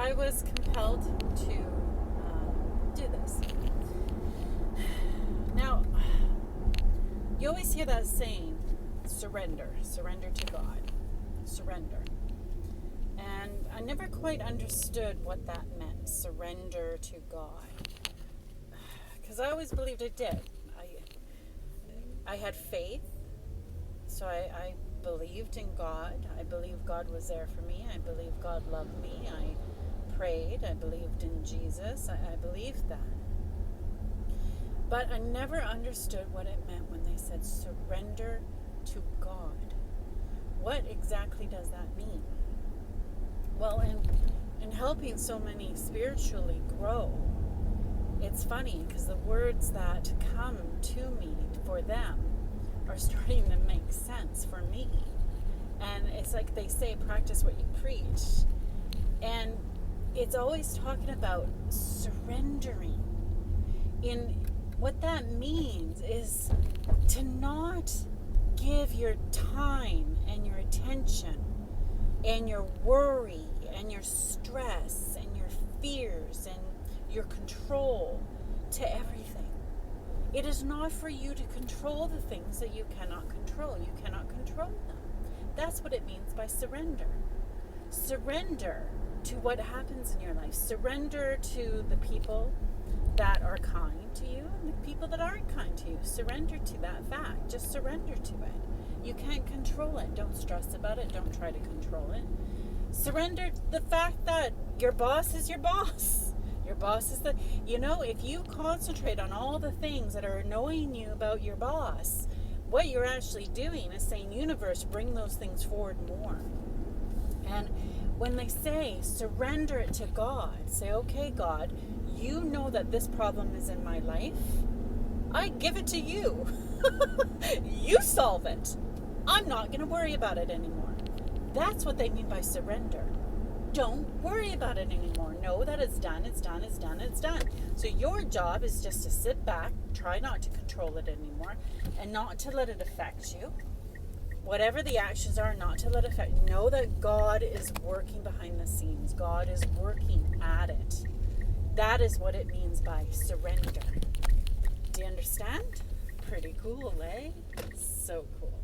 I was compelled to do this. Now, you always hear that saying, surrender to God, surrender. And I never quite understood what that meant, surrender to God. Because I always believed it did. I had faith, so I believed in God. I believed God was there for me. I believed God loved me. I prayed. I believed in Jesus. I believed that. But I never understood what it meant when they said surrender to God. What exactly does that mean? Well, in helping so many spiritually grow, it's funny because the words that come to me for them are starting to make sense for me. And it's like they say, practice what you preach. And it's always talking about surrendering. In what that means is to not give your time and your attention and your worry and your stress and your fears and your control to everything. It is not for you to control the things that you cannot control. You cannot control them. That's what it means by surrender. Surrender to what happens in your life. Surrender to the people that are kind to you and the people that aren't kind to you. Surrender to that fact. Just surrender to it. You can't control it. Don't stress about it. Don't try to control it. Surrender the fact that your boss is your boss. Your boss is if you concentrate on all the things that are annoying you about your boss, what you're actually doing is saying, universe, bring those things forward more. And when they say surrender it to God, say, okay, God, you know that this problem is in my life. I give it to you. You solve it. I'm not going to worry about it anymore. That's what they mean by surrender. Don't worry about it anymore. Know that it's done, it's done, it's done, it's done. So your job is just to sit back, try not to control it anymore, and not to let it affect you. Whatever the actions are, not to let it affect you. Know that God is working behind the scenes. God is working at it. That is what it means by surrender. Do you understand? Pretty cool, eh? So cool.